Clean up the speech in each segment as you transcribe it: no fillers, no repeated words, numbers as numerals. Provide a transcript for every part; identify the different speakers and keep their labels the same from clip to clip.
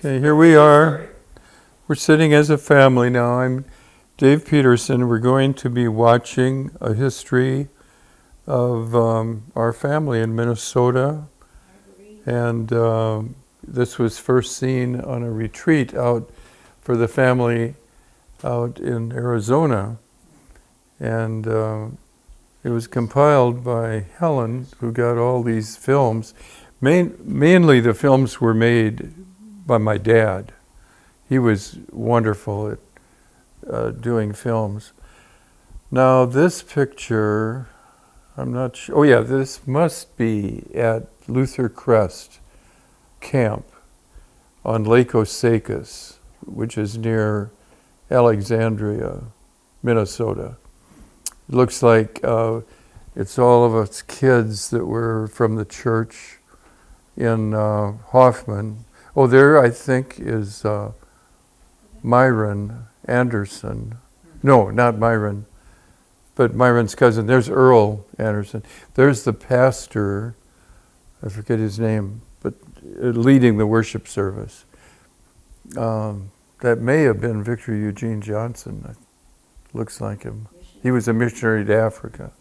Speaker 1: Okay, here we are. We're sitting as a family now. I'm Dave Peterson. We're going to be watching a history of our family in Minnesota. And this was first seen on a retreat out for the family out in Arizona. And it was compiled by Helen, who got all these films. Mainly the films were made by my dad. He was wonderful at doing films. Now this picture, I'm not sure, oh yeah, this must be at Luther Crest camp on Lake Osakis, which is near Alexandria, Minnesota. It looks like it's all of us kids that were from the church in Hoffman. Oh, there I think is Myron Anderson. No, not Myron, but Myron's cousin. There's Earl Anderson. There's the pastor, I forget his name, but leading the worship service. That may have been Victor Eugene Johnson. Looks like him. He was a missionary to Africa.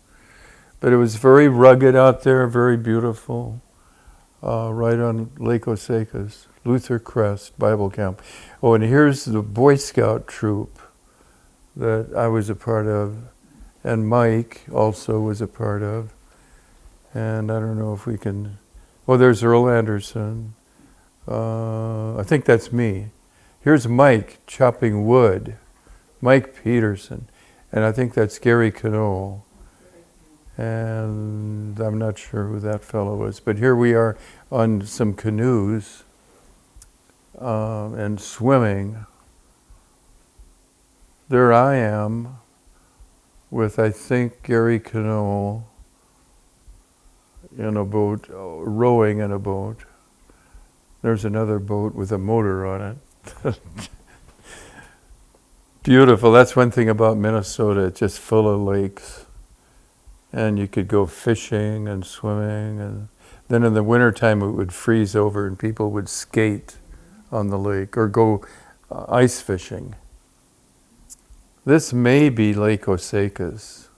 Speaker 1: But it was very rugged out there, very beautiful, right on Lake Osakis. Luther Crest Bible Camp. Oh, and here's the Boy Scout troop that I was a part of, and Mike also was a part of. And I don't know if we can, oh, there's Earl Anderson. I think that's me. Here's Mike chopping wood, Mike Peterson. And I think that's Gary Cano. And I'm not sure who that fellow was. But here we are on some canoes and swimming. There I am with, I think, Gary Cano in a boat, rowing in a boat. There's another boat with a motor on it. Beautiful. That's one thing about Minnesota. It's just full of lakes. And you could go fishing and swimming. And then in the wintertime it would freeze over and people would skate on the lake or go ice fishing. This may be Lake Osakis.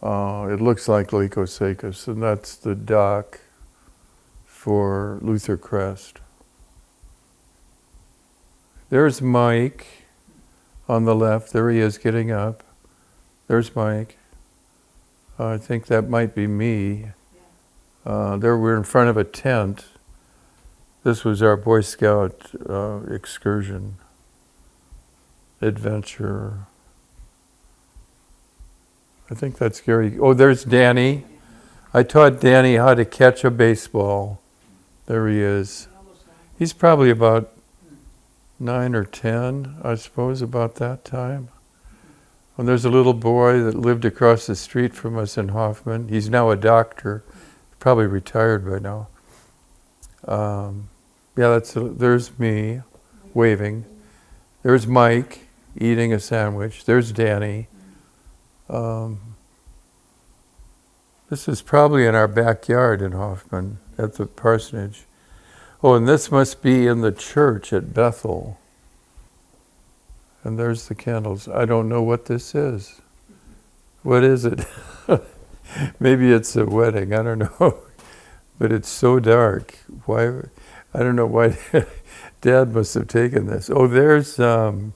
Speaker 1: It looks like Lake Osakis, and that's the dock for Luther Crest. There's Mike on the left. There he is getting up. There's Mike. I think that might be me. There we're in front of a tent. This was our Boy Scout excursion, adventure. I think that's Gary. Oh, there's Danny. I taught Danny how to catch a baseball. There he is. He's probably about 9 or 10, I suppose, about that time. And there's a little boy that lived across the street from us in Hoffman. He's now a doctor, probably retired by now. Yeah, there's me waving. There's Mike eating a sandwich. There's Danny. This is probably in our backyard in Hoffman at the parsonage. Oh, and this must be in the church at Bethel. And there's the candles. I don't know what this is. What is it? Maybe it's a wedding. I don't know. But it's so dark. Why? I don't know why Dad must have taken this. Oh, there's a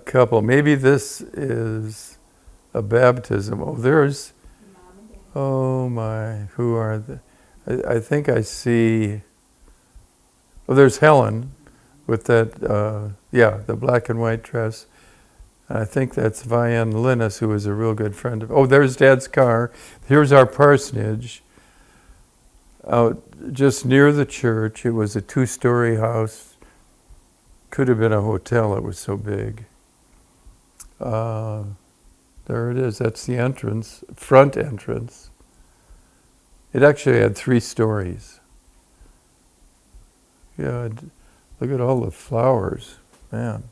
Speaker 1: couple. Maybe this is a baptism. Oh, there's, oh my, who are they? I think I see, oh, there's Helen with that, the black and white dress. I think that's Vianne Linus, who was a real good friend of, oh, there's Dad's car. Here's our parsonage. Out just near the church. It was a 2-story house. Could have been a hotel, it was so big. There it is, that's the entrance, front entrance. It actually had 3 stories. Yeah, look at all the flowers, man.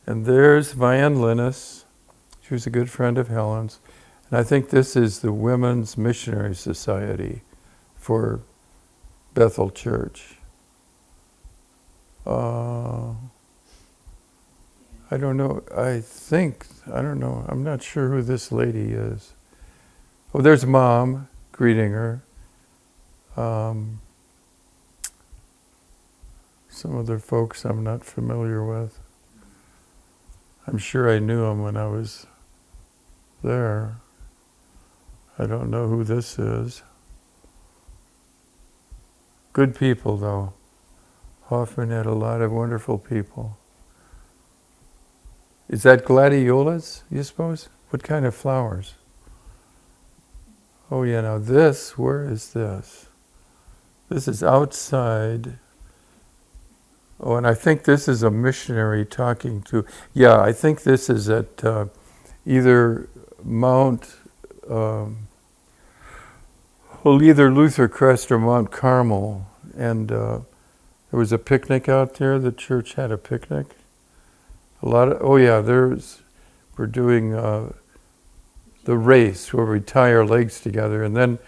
Speaker 1: And there's Vianne Linus. She was a good friend of Helen's. And I think this is the Women's Missionary Society for Bethel Church. I don't know. I don't know. I'm not sure who this lady is. Oh, there's Mom greeting her. Some other folks I'm not familiar with. I'm sure I knew them when I was there. I don't know who this is. Good people, though. Hoffman had a lot of wonderful people. Is that gladiolas, you suppose? What kind of flowers? Oh yeah, now this, where is this? This is outside. Oh, and I think this is a missionary talking to, yeah, I think this is at either Mount, either Luther Crest or Mount Carmel. And there was a picnic out there. The church had a picnic. We're doing the race where we tie our legs together, and then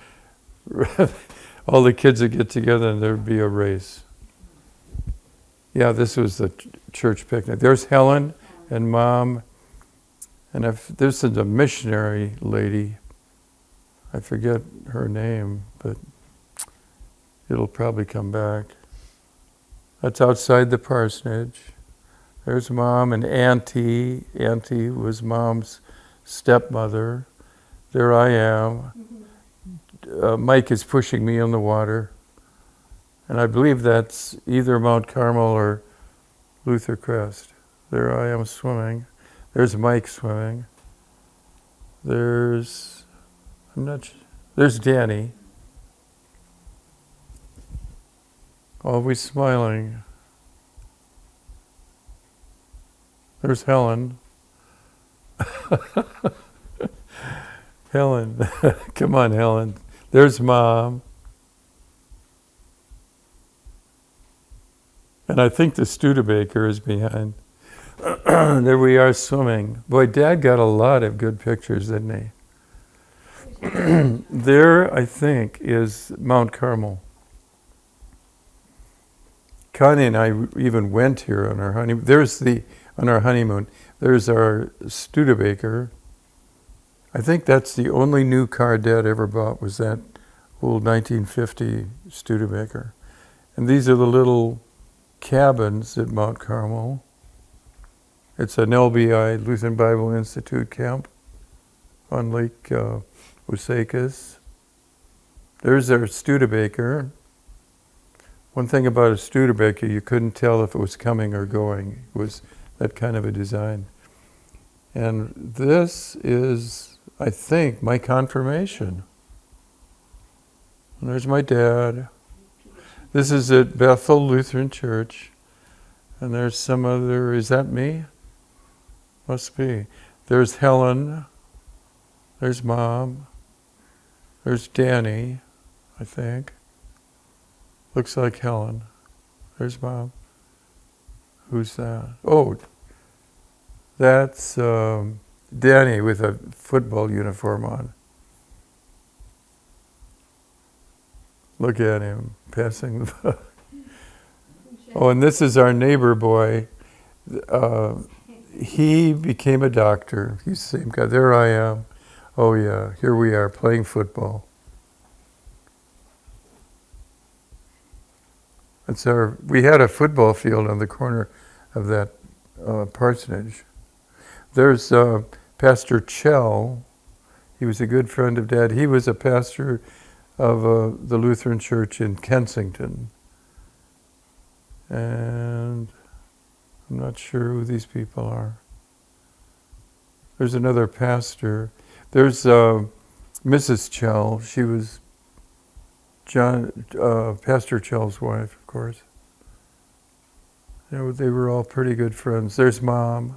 Speaker 1: all the kids would get together and there'd be a race. Yeah, this was the church picnic. There's Helen and Mom, and this is a missionary lady. I forget her name, but it'll probably come back. That's outside the parsonage. There's Mom and Auntie. Auntie was Mom's stepmother. There I am. Mike is pushing me in the water. And I believe that's either Mount Carmel or Luther Crest. There I am swimming. There's Mike swimming. There's Danny. Always smiling. There's Helen. Helen. Come on, Helen. There's Mom. And I think the Studebaker is behind. There we are swimming. Boy, Dad got a lot of good pictures, didn't he? There, I think, is Mount Carmel. Connie and I even went here on our honeymoon. On our honeymoon, there's our Studebaker. I think that's the only new car Dad ever bought, was that old 1950 Studebaker. And these are the little cabins at Mount Carmel. It's an LBI, Lutheran Bible Institute camp on Lake Osakis. There's our Studebaker. One thing about a Studebaker, you couldn't tell if it was coming or going. It was that kind of a design. And this is, I think, my confirmation. And there's my dad. This is at Bethel Lutheran Church. And there's some other, is that me? Must be. There's Helen. There's Mom. There's Danny, I think. Looks like Helen. There's Mom. Who's that? Oh, that's Danny with a football uniform on. Look at him passing the ball. Oh, and this is our neighbor boy. He became a doctor. He's the same guy. There I am. Oh yeah, here we are playing football. We had a football field on the corner of that parsonage. There's Pastor Chell. He was a good friend of Dad. He was a pastor of the Lutheran Church in Kensington. And I'm not sure who these people are. There's another pastor. There's Mrs. Chell. She was Pastor Chell's wife, of course. They were all pretty good friends. There's Mom.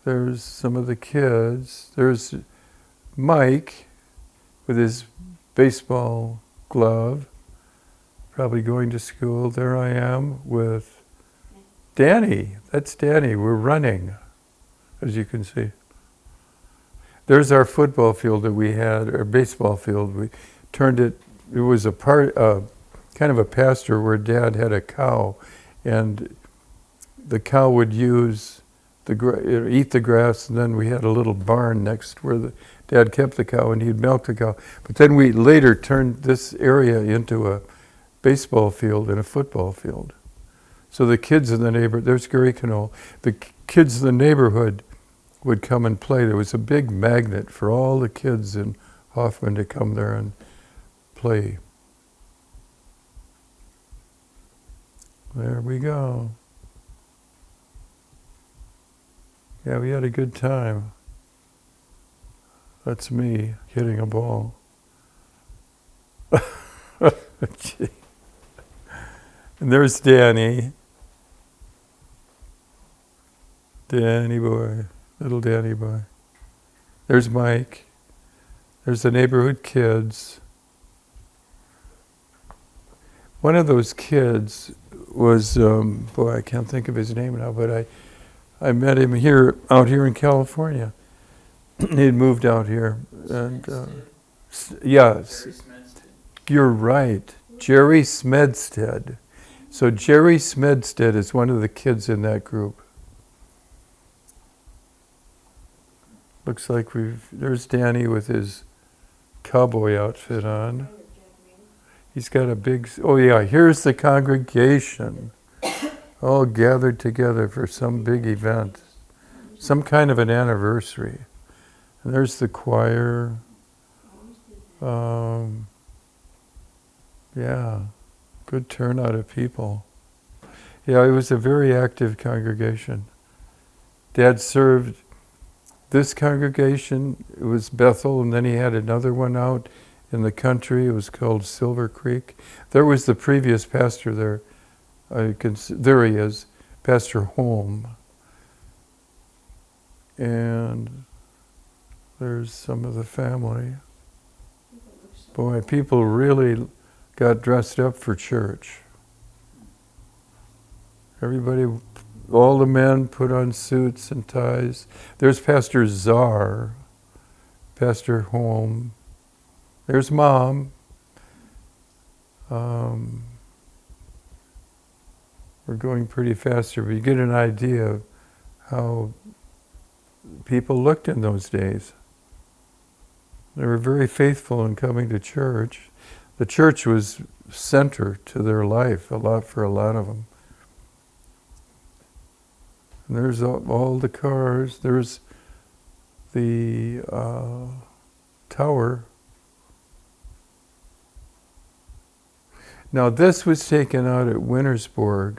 Speaker 1: There's some of the kids. There's Mike with his baseball glove, probably going to school. There I am with Danny. That's Danny. We're running, as you can see. There's our football field that we had, our baseball field. We turned it. It was a kind of a pasture where Dad had a cow, and the cow would use eat the grass, and then we had a little barn next where the Dad kept the cow, and he'd milk the cow. But then we later turned this area into a baseball field and a football field. So the kids in the neighborhood, there's Gary Cano, the kids in the neighborhood would come and play. There was a big magnet for all the kids in Hoffman to come there and play. There we go. Yeah, we had a good time. That's me hitting a ball. And there's Danny. Danny boy, little Danny boy. There's Mike. There's the neighborhood kids. One of those kids was, boy, I can't think of his name now, but I met him out here in California. He'd moved out here, and yes, you're right, Jerry Smedstead. So Jerry Smedstead is one of the kids in that group. Looks like there's Danny with his cowboy outfit on. He's got a big, oh yeah, here's the congregation, all gathered together for some big event, some kind of an anniversary. And there's the choir. Yeah, good turnout of people. Yeah, it was a very active congregation. Dad served this congregation, it was Bethel, and then he had another one out in the country. It was called Silver Creek. There was the previous pastor there. There he is, Pastor Holm. And there's some of the family. Boy, people really got dressed up for church. Everybody, all the men put on suits and ties. There's Pastor Czar, Pastor Holm. There's Mom. We're going pretty fast here, but you get an idea of how people looked in those days. They were very faithful in coming to church. The church was center to their life, for a lot of them. And there's all the cars. There's the tower. Now this was taken out at Wintersburg.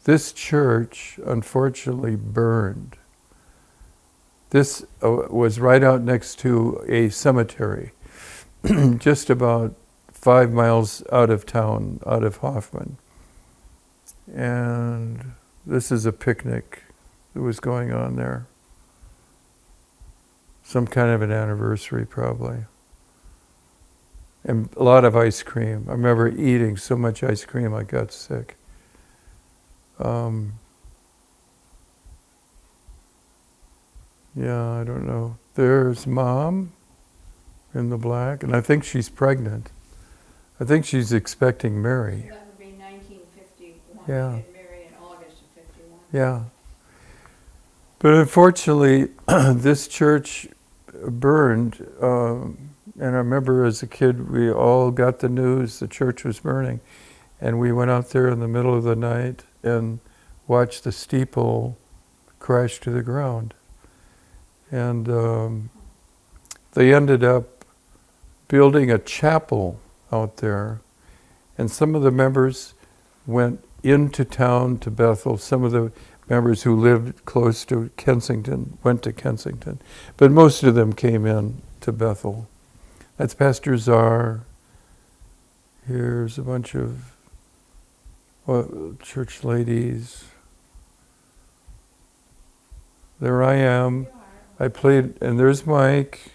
Speaker 1: This church, unfortunately, burned. This was right out next to a cemetery, just about 5 miles out of town, out of Hoffman. And this is a picnic that was going on there. Some kind of an anniversary, probably. And a lot of ice cream. I remember eating so much ice cream I got sick. Yeah, I don't know. There's Mom in the black, and I think she's pregnant. I think she's expecting Mary.
Speaker 2: That would be 1951.
Speaker 1: Yeah.
Speaker 2: She had Mary in August of 51.
Speaker 1: Yeah. But unfortunately, this church burned. And I remember as a kid, we all got the news the church was burning. And we went out there in the middle of the night and watched the steeple crash to the ground. And they ended up building a chapel out there. And some of the members went into town to Bethel. Some of the members who lived close to Kensington went to Kensington. But most of them came in to Bethel. That's Pastor Czar. Here's a bunch of church ladies. There I am. I played, and there's Mike.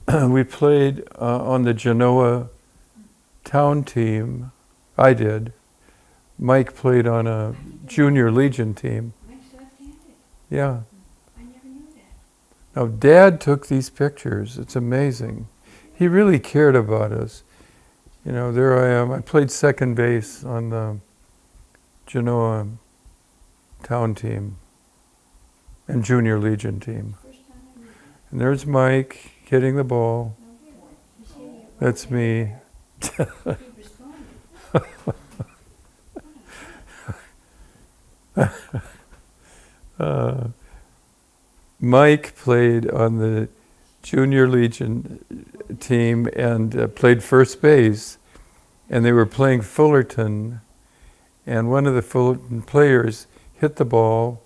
Speaker 1: We played on the Genoa town team. I did. Mike played on a junior Legion team.
Speaker 2: Mike's left-handed.
Speaker 1: Yeah.
Speaker 2: I never knew that.
Speaker 1: Now, Dad took these pictures. It's amazing. He really cared about us. You know, there I am. I played second base on Genoa town team and junior legion team.
Speaker 2: First time I knew that.
Speaker 1: And there's Mike hitting the ball.
Speaker 2: No, really. He's hitting it
Speaker 1: That's
Speaker 2: right
Speaker 1: me.
Speaker 2: there. He responded.
Speaker 1: Mike played on the junior legion team and played first base, and they were playing Fullerton, and one of the Fullerton players hit the ball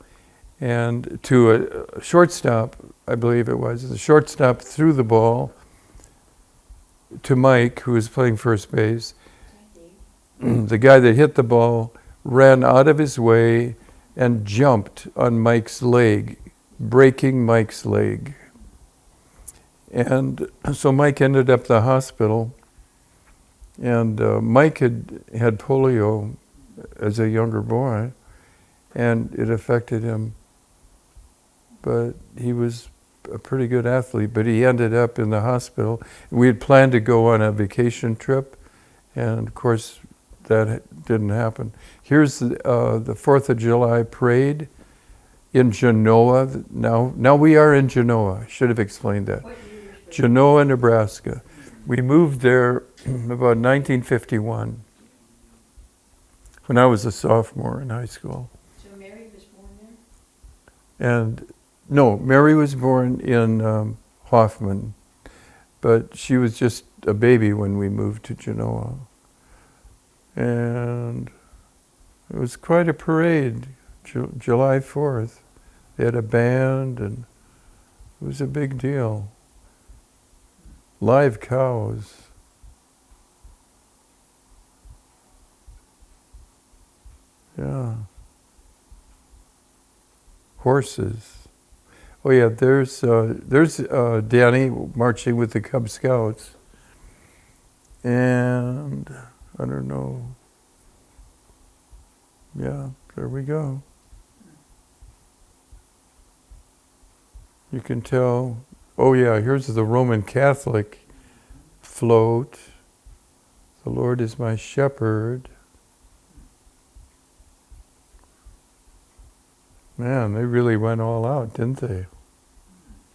Speaker 1: and to a shortstop, I believe it was. The shortstop threw the ball to Mike, who was playing first base. The guy that hit the ball ran out of his way and jumped on Mike's leg, breaking Mike's leg. And so Mike ended up at the hospital, and Mike had polio as a younger boy, and it affected him. But he was a pretty good athlete, but he ended up in the hospital. We had planned to go on a vacation trip, and of course that didn't happen. Here's the 4th of July parade in Genoa. Now we are in Genoa. I should have explained that.
Speaker 2: What year was it?
Speaker 1: Genoa, Nebraska. We moved there about 1951, when I was a sophomore in high school.
Speaker 2: So Mary was born there?
Speaker 1: And no, Mary was born in Hoffman, but she was just a baby when we moved to Genoa. And it was quite a parade, July 4th. They had a band, and it was a big deal. Live cows. Yeah. Horses. Oh yeah, there's Danny marching with the Cub Scouts. And I don't know. Yeah, there we go. You can tell. Oh yeah, here's the Roman Catholic float. The Lord is my shepherd. Man, they really went all out, didn't they?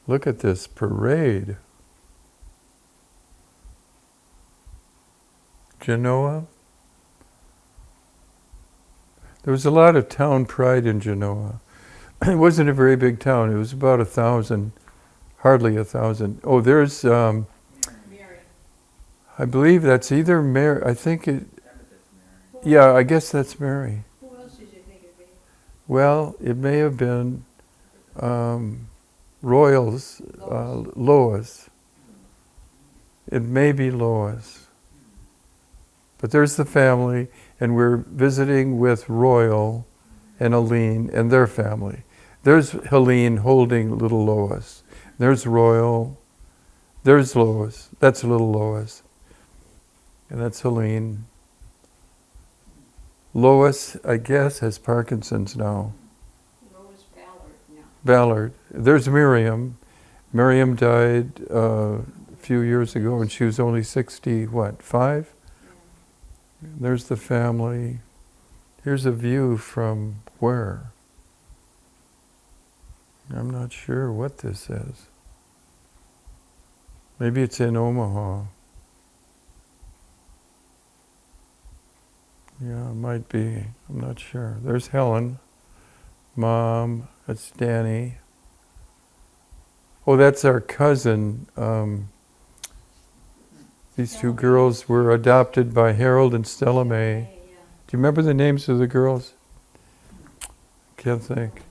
Speaker 1: Look at this parade. Genoa. There was a lot of town pride in Genoa. It wasn't a very big town. It was about 1,000, hardly 1,000. Oh, there's,
Speaker 2: Mary.
Speaker 1: I believe that's either Mary, I think it, yeah, I guess that's Mary.
Speaker 2: Who else did you think it'd be?
Speaker 1: Well, it may have been Royals, Lois. It may be Lois. But there's the family, and we're visiting with Royal and Aline and their family. There's Helene holding little Lois. There's Royal. There's Lois. That's little Lois. And that's Helene. Lois, I guess, has Parkinson's now.
Speaker 2: Lois Ballard, no.
Speaker 1: Ballard. There's Miriam. Miriam died a few years ago, and she was only 5?
Speaker 2: Yeah.
Speaker 1: There's the family. Here's a view from where? I'm not sure what this is. Maybe it's in Omaha. Yeah, it might be. I'm not sure. There's Helen. Mom. That's Danny. Oh, that's our cousin. These two girls were adopted by Harold and Stella May.
Speaker 2: Yeah.
Speaker 1: Do you remember the names of the girls? Can't think.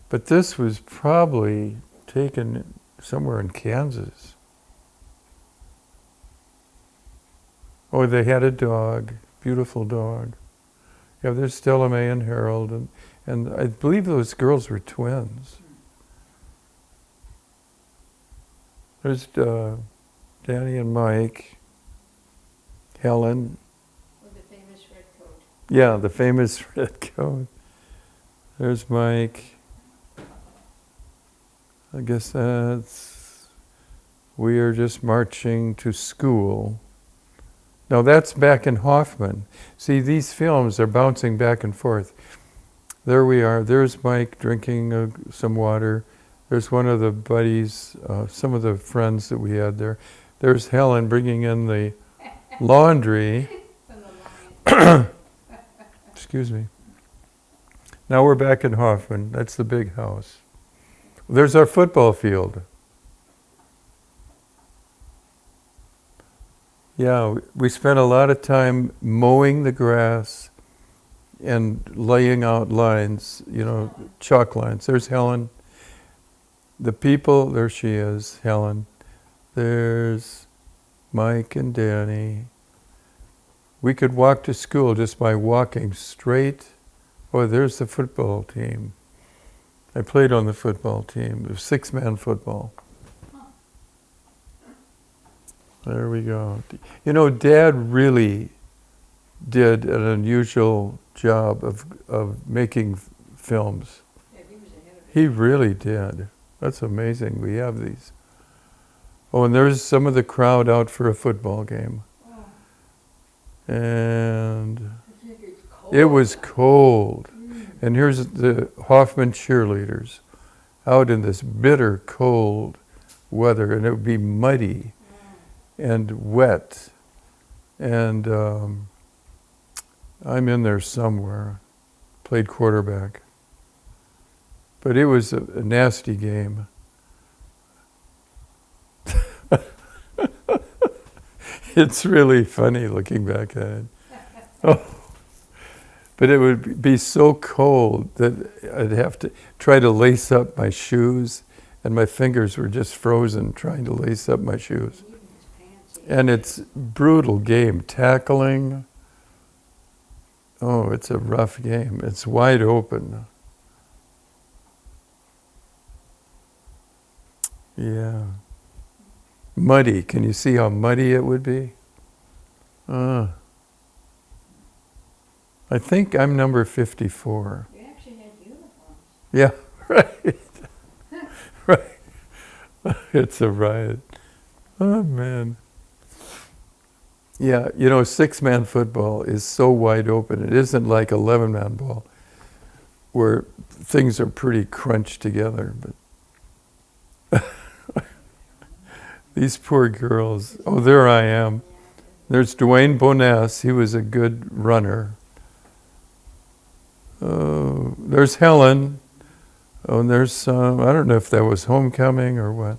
Speaker 1: But this was probably taken somewhere in Kansas. Oh, they had a dog, beautiful dog. Yeah, there's Stella May and Harold, and I believe those girls were twins. There's Danny and Mike, Helen.
Speaker 2: With the famous red coat.
Speaker 1: Yeah, the famous red coat. There's Mike. I guess that's, we are just marching to school. Now that's back in Hoffman. See, these films are bouncing back and forth. There we are. There's Mike drinking some water. There's one of the buddies, some of the friends that we had there. There's Helen bringing in the laundry.
Speaker 2: From the line.
Speaker 1: Excuse me. Now we're back in Hoffman. That's the big house. There's our football field. Yeah, we spent a lot of time mowing the grass and laying out lines, chalk lines. There's Helen. The people, there she is, Helen. There's Mike and Danny. We could walk to school just by walking straight. Oh, there's the football team. I played on the football team. It was 6-man football. There we go. Dad really did an unusual job of making films.
Speaker 2: Yeah, he was ahead of it.
Speaker 1: He really did. That's amazing. We have these. Oh, and there's some of the crowd out for a football game.
Speaker 2: Oh,
Speaker 1: And
Speaker 2: I think it's cold.
Speaker 1: it was cold. And here's the Hoffman cheerleaders out in this bitter cold weather, and it would be muddy and wet. And I'm in there somewhere, played quarterback. But it was a nasty game. It's really funny looking back at it. Oh. But it would be so cold that I'd have to try to lace up my shoes, and my fingers were just frozen trying to lace up my shoes.
Speaker 2: Even his pants.
Speaker 1: And it's a brutal game. Tackling. Oh, it's a rough game. It's wide open. Yeah. Muddy. Can you see how muddy it would be? I think I'm number 54.
Speaker 2: We actually had uniforms.
Speaker 1: Yeah, right. Right. It's a riot. Oh, man. Yeah, 6-man football is so wide open. It isn't like 11-man ball where things are pretty crunched together. But these poor girls. Oh, there I am. There's Dwayne Boness. He was a good runner. There's Helen. Oh, and there's I don't know if that was homecoming or what.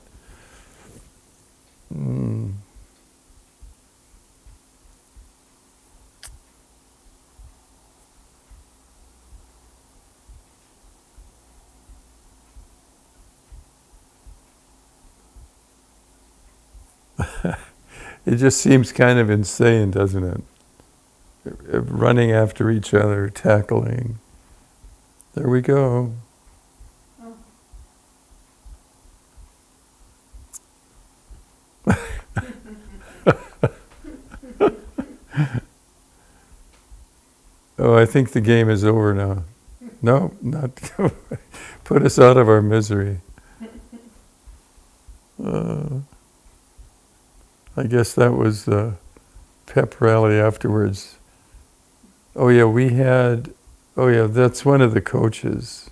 Speaker 1: It just seems kind of insane, doesn't it? Running after each other, tackling. There we go. Oh, I think the game is over now. No, not put us out of our misery. I guess that was the pep rally afterwards. Oh yeah, that's one of the coaches.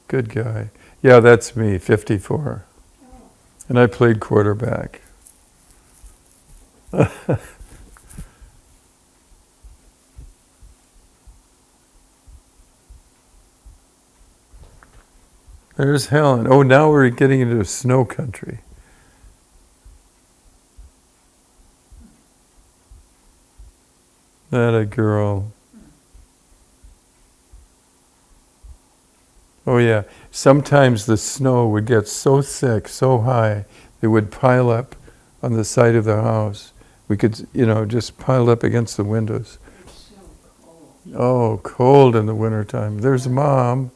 Speaker 1: Good guy. Yeah, that's me, 54. And I played quarterback. There's Helen. Oh, now we're getting into snow country. That a girl. Oh yeah, sometimes the snow would get so thick, so high, it would pile up on the side of the house. We could, just pile up against the windows.
Speaker 2: It's so cold.
Speaker 1: Oh, cold in the wintertime. There's Mom.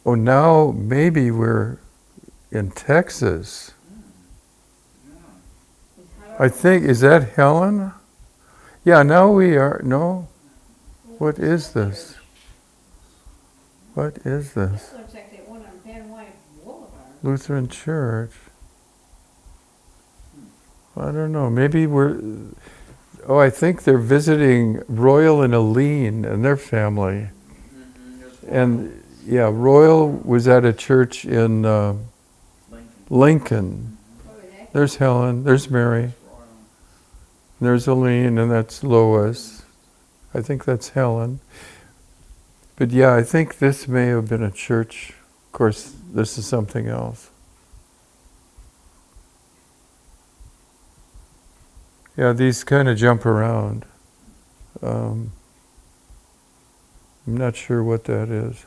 Speaker 1: Oh, now maybe we're in Texas. I think, is that Helen? Yeah, now we are, no? What is this? What is this?
Speaker 2: This looks like that one on Van Wyck Boulevard.
Speaker 1: Lutheran Church. I don't know. Maybe we're. Oh, I think they're visiting Royal and Aline and their family. And yeah, Royal was at a church in Lincoln. There's Helen. There's Mary. There's Aline, and that's Lois. I think that's Helen. But yeah, I think this may have been a church. Of course, this is something else. Yeah, these kind of jump around. I'm not sure what that is.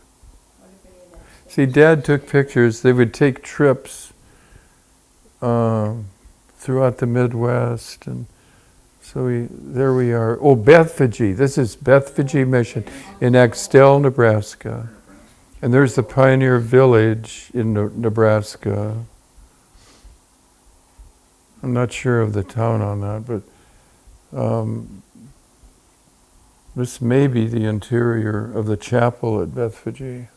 Speaker 1: See, Dad took pictures. They would take trips throughout the Midwest, and so there we are. Oh, Bethpage. This is Bethpage Mission in Axtell, Nebraska. And there's the Pioneer Village in Nebraska. I'm not sure of the town on that, but this may be the interior of the chapel at Bethpage.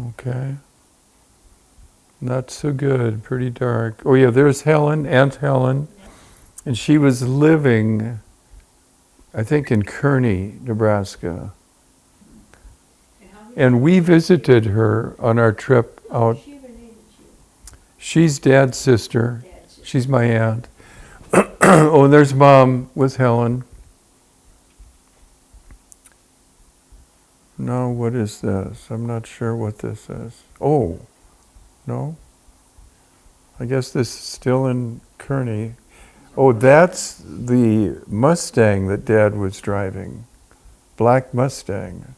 Speaker 1: Okay. Not so good, pretty dark. Oh yeah, there's Helen, Aunt Helen. And she was living, I think, in Kearney, Nebraska. And we visited her on our trip out. She's Dad's sister. She's my aunt. Oh, and there's Mom with Helen. Now, what is this? I'm not sure what this is. Oh, no? I guess this is still in Kearney. Oh, that's the Mustang that Dad was driving. Black Mustang.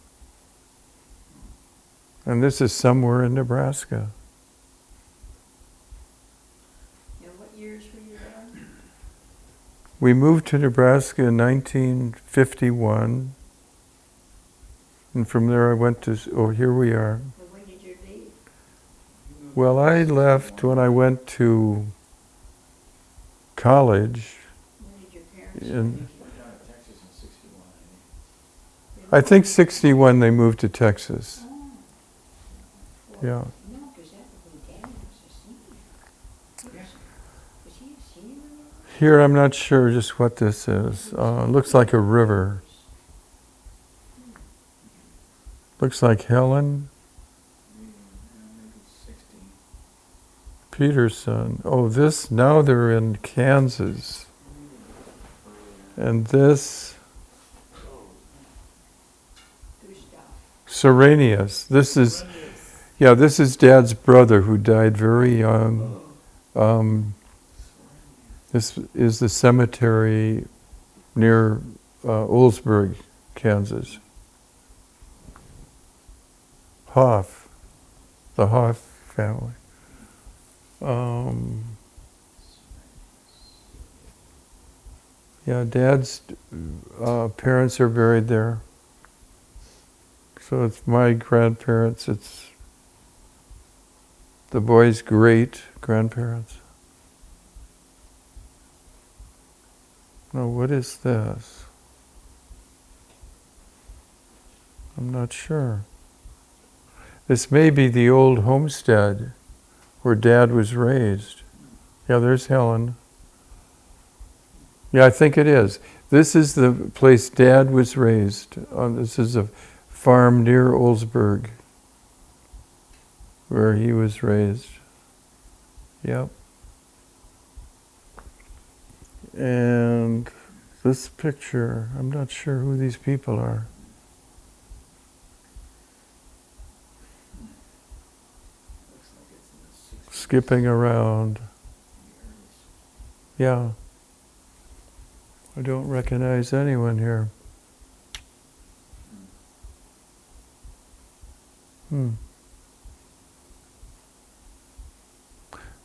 Speaker 1: And this is somewhere in Nebraska.
Speaker 2: And what years were you there?
Speaker 1: We moved to Nebraska in 1951. And from there I went to, oh, here we are.
Speaker 2: And when did you leave?
Speaker 1: Well, I left when I went to college.
Speaker 2: When did your parents
Speaker 1: In,
Speaker 3: Texas in 61.
Speaker 1: I think 61 they moved to Texas.
Speaker 2: Oh.
Speaker 1: Yeah.
Speaker 2: No, because that would be Daddy was a senior. Was he a senior?
Speaker 1: Here I'm not sure just what this is. Looks like a river. Looks like Helen. Peterson. Oh, this, now they're in Kansas. And this, Serenius. This is, yeah, this is Dad's brother who died very young. This is the cemetery near Oulsburg, Kansas. Hoff, the Hoff family. Yeah, Dad's parents are buried there. So it's my grandparents, it's the boys' great-grandparents. Now, what is this? I'm not sure. This may be the old homestead where Dad was raised. Yeah, there's Helen. Yeah, I think it is. This is the place Dad was raised. This is a farm near Oulsburg where he was raised. Yep. And this picture, I'm not sure who these people are. Skipping around. Yeah. I don't recognize anyone here.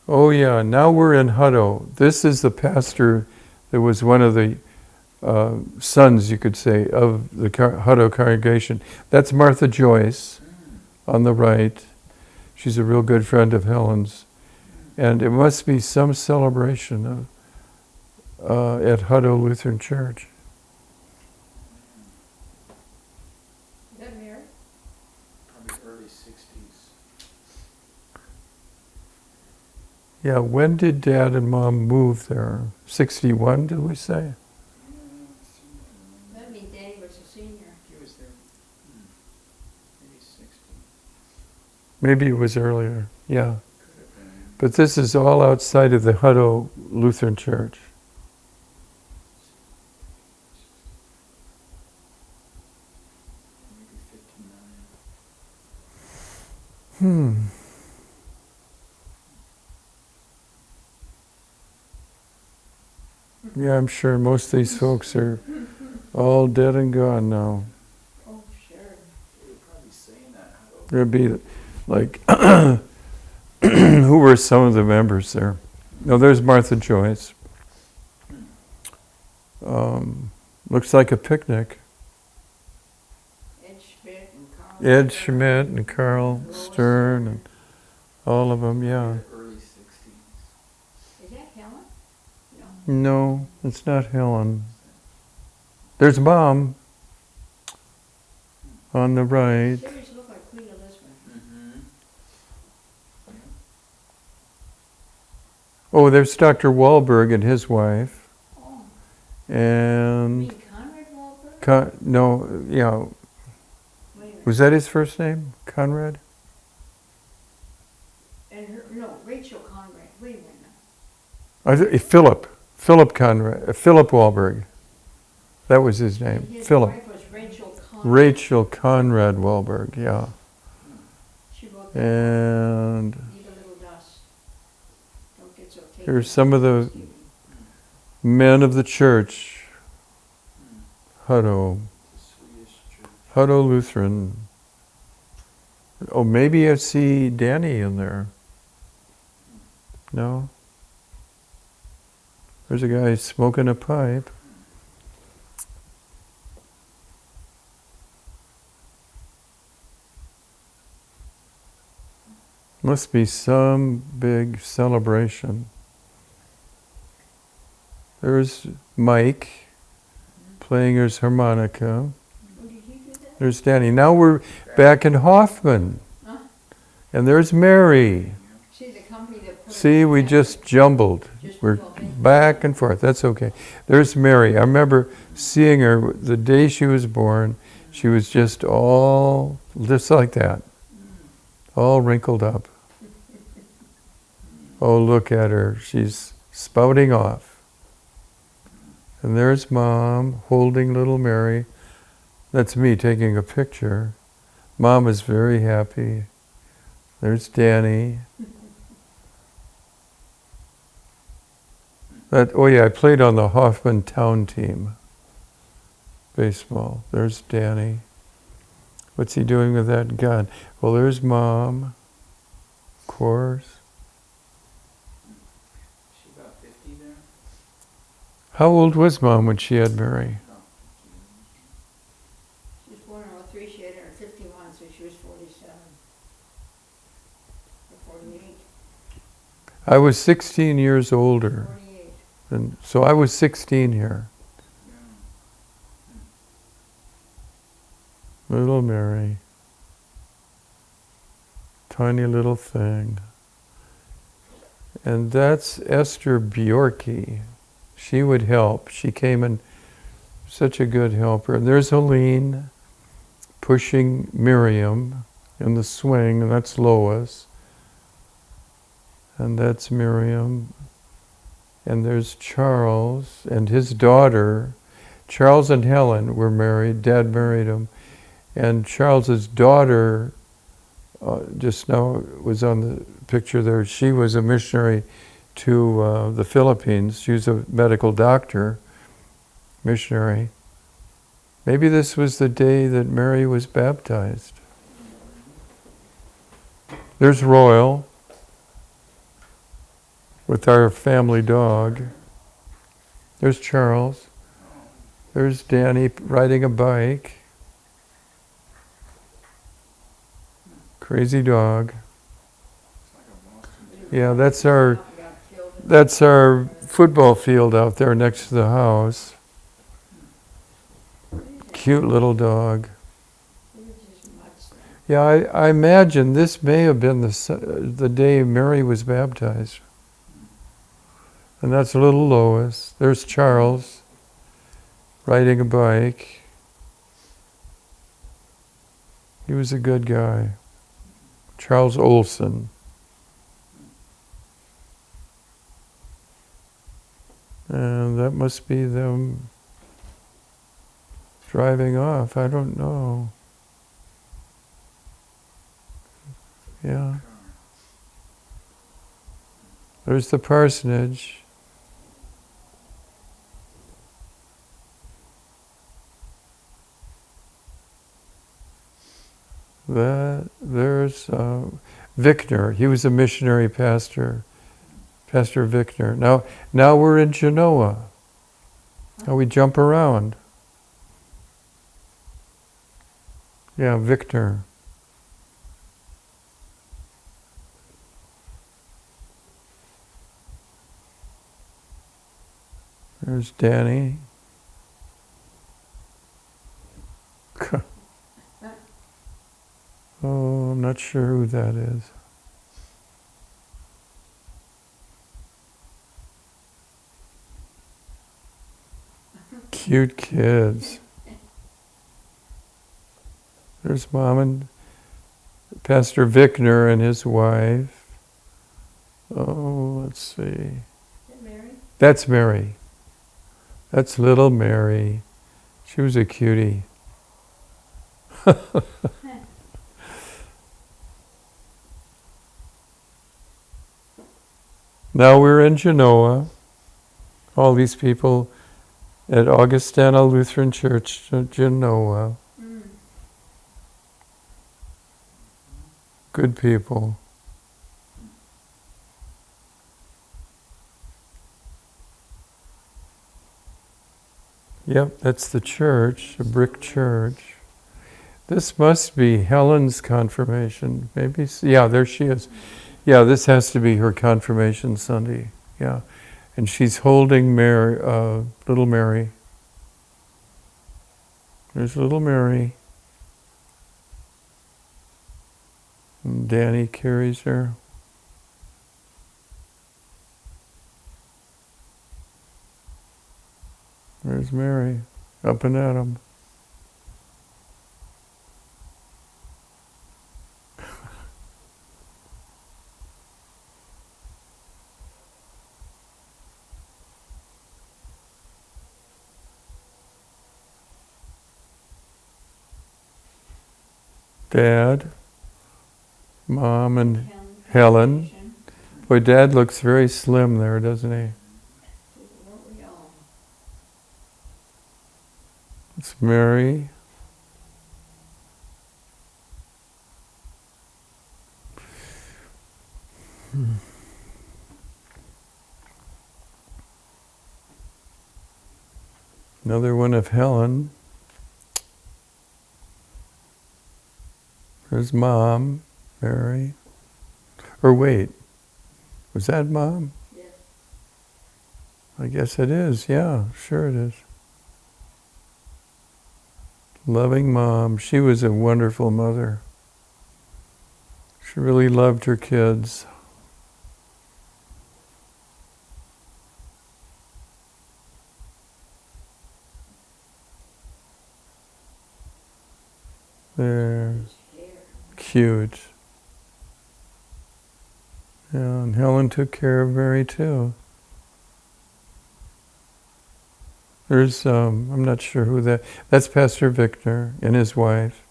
Speaker 1: Oh yeah, now we're in Hutto. This is the pastor that was one of the sons, you could say, of the Hutto congregation. That's Martha Joyce on the right. She's a real good friend of Helen's. And it must be some celebration at Hutto Lutheran Church.
Speaker 2: Is that Mary?
Speaker 3: Probably early 60s.
Speaker 1: Yeah, when did Dad and Mom move there? 61, did we say?
Speaker 2: That means Danny was a senior.
Speaker 3: He was there, maybe 60.
Speaker 1: Maybe it was earlier, yeah.
Speaker 3: Could have been.
Speaker 1: But this is all outside of the Hutto Lutheran Church.
Speaker 3: Maybe 59.
Speaker 1: Yeah, I'm sure most of these folks are all dead and gone now.
Speaker 2: Oh, sure.
Speaker 3: They were probably saying that.
Speaker 1: There'd be like, who were some of the members there? No, there's Martha Joyce. Looks like a picnic.
Speaker 2: Ed Schmidt and Carl.
Speaker 1: Ed Schmidt and Carl Stern and all of them, yeah.
Speaker 3: Early 60s.
Speaker 2: Is that Helen? No.
Speaker 1: No, it's not Helen. There's Mom on the right.
Speaker 2: She always looked like Queen Elizabeth.
Speaker 3: Mm-hmm.
Speaker 1: Oh, there's Dr. Wahlberg and his wife.
Speaker 2: Oh,
Speaker 1: And,
Speaker 2: you mean Conrad Wahlberg?
Speaker 1: no, yeah,
Speaker 2: Wait a minute.
Speaker 1: was that his first name? Conrad?
Speaker 2: And her, no, Rachel Conrad. Wait a minute now.
Speaker 1: Philip Conrad, Philip Wahlberg. That was his name,
Speaker 2: His
Speaker 1: Philip.
Speaker 2: wife was Rachel Conrad.
Speaker 1: Rachel Conrad Wahlberg, yeah.
Speaker 2: She wrote that.
Speaker 1: And
Speaker 2: Need a little dust. Don't get so tasty.
Speaker 1: here's some of the men of the church. Hutto,
Speaker 3: The Swedish church.
Speaker 1: Hutto Lutheran. Oh, maybe I see Danny in there. No? There's a guy smoking a pipe. Must be some big celebration. There's Mike playing his harmonica.
Speaker 2: Oh, did you do that?
Speaker 1: There's Danny. Now we're back in Hoffman.
Speaker 2: Huh?
Speaker 1: And there's Mary.
Speaker 2: See the company that put
Speaker 1: See,
Speaker 2: it
Speaker 1: we
Speaker 2: together?
Speaker 1: just jumbled.
Speaker 2: Just
Speaker 1: We're
Speaker 2: well, they-
Speaker 1: back and forth. That's okay. There's Mary. I remember seeing her the day she was born. She was just all just like that. All wrinkled up. Oh, look at her. She's spouting off. And there's Mom holding little Mary. That's me taking a picture. Mom is very happy. There's Danny. Oh yeah, I played on the Hoffman town team. Baseball. There's Danny. What's he doing with that gun? Well, there's Mom. Of course.
Speaker 3: Is she about 50 there?
Speaker 1: How old was Mom when she had Mary?
Speaker 3: No.
Speaker 2: She was born in 03, she had her 51, so she was 47. Or 48.
Speaker 1: I was 16 years older.
Speaker 2: 48.
Speaker 1: And so I was 16 here. Little Mary. Tiny little thing. And that's Esther Bjorky. She would help. She came in such a good helper. And there's Helene pushing Miriam in the swing, and that's Lois. And that's Miriam. And there's Charles and his daughter. Charles and Helen were married. Dad married them. And Charles's daughter, just now was on the picture there. She was a missionary to the Philippines. She was a medical doctor, missionary. Maybe this was the day that Mary was baptized. There's Royal with our family dog. There's Charles. There's Danny riding a bike. Crazy dog. Yeah, that's our football field out there next to the house. Cute little dog. Yeah, I imagine this may have been the day Mary was baptized. And that's little Lois. There's Charles riding a bike. He was a good guy. Charles Olson. And that must be them driving off. I don't know. Yeah. There's the parsonage. There's Vickner. He was a missionary pastor. Pastor Vickner. Now we're in Genoa. Now we jump around. Yeah, Vickner. There's Danny. Oh, I'm not sure who that is. Cute kids. There's Mom and Pastor Vickner and his wife. Oh, let's see.
Speaker 2: Is that Mary?
Speaker 1: That's Mary. That's little Mary. She was a cutie. Now we're in Genoa. All these people at Augustana Lutheran Church, Genoa. Good people. Yep, that's the church, a brick church. This must be Helen's confirmation. Maybe, yeah, there she is. Yeah, this has to be her confirmation Sunday. Yeah, and she's holding Mary, little Mary. There's little Mary. And Danny carries her. There's Mary, up and at 'em. Dad, Mom, and Helen. Boy, Dad looks very slim there, doesn't he?
Speaker 2: Weren't we all?
Speaker 1: It's Mary. Another one of Helen. There's Mom, Mary. Or wait, was that Mom?
Speaker 2: Yes.
Speaker 1: I guess it is, yeah, sure it is. Loving Mom. She was a wonderful mother. She really loved her kids. There. Cute. Yeah, and Helen took care of Mary too. There's, I'm not sure who that's Pastor Vickner and his wife.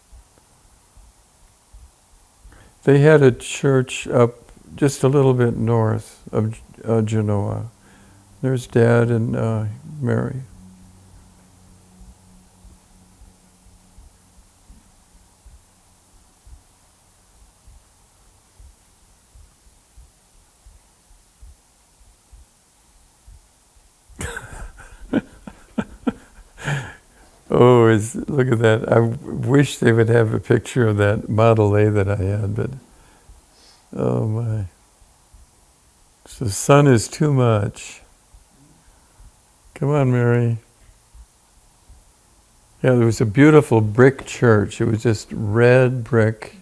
Speaker 1: They had a church up just a little bit north of Genoa. There's Dad and Mary. Oh, look at that. I wish they would have a picture of that Model A that I had, but oh my. So the sun is too much. Come on, Mary. Yeah, there was a beautiful brick church. It was just red brick.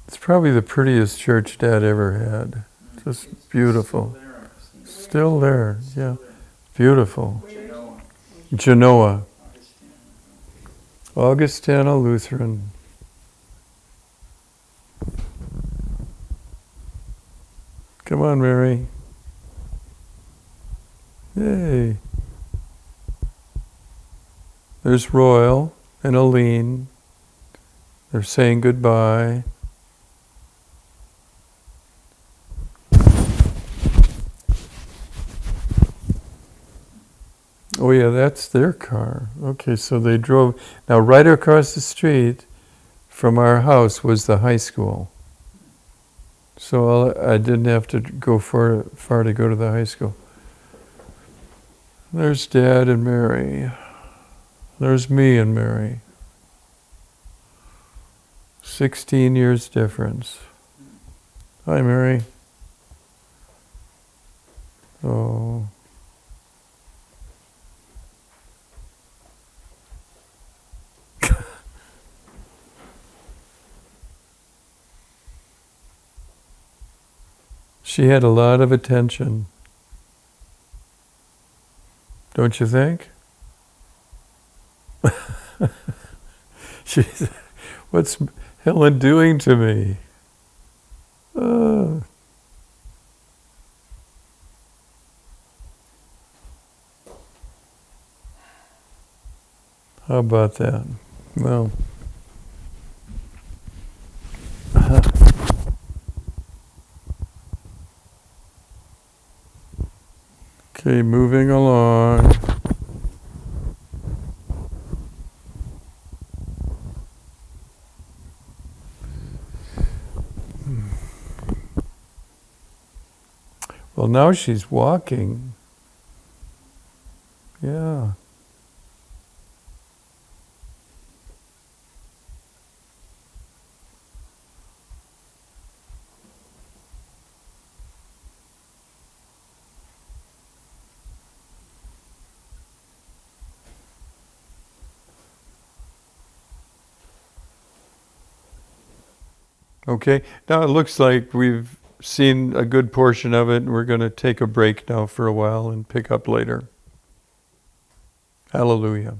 Speaker 1: It's probably the prettiest church Dad ever had. Just beautiful.
Speaker 3: Still there,
Speaker 1: Still there, yeah.
Speaker 3: Still there.
Speaker 1: Beautiful.
Speaker 3: Genoa.
Speaker 1: Genoa.
Speaker 3: Augustana.
Speaker 1: Augustana Lutheran. Come on, Mary. Yay. There's Royal and Aline. They're saying goodbye. Oh yeah, that's their car. Okay, so they drove. Now right across the street from our house was the high school. So I didn't have to go far to go to the high school. There's Dad and Mary. There's me and Mary. 16 years difference. Hi, Mary. Oh. She had a lot of attention. Don't you think? She's, what's Helen doing to me? How about that? Well, okay, moving along. Well, now she's walking. Yeah. Okay, now it looks like we've seen a good portion of it, and we're going to take a break now for a while and pick up later. Hallelujah.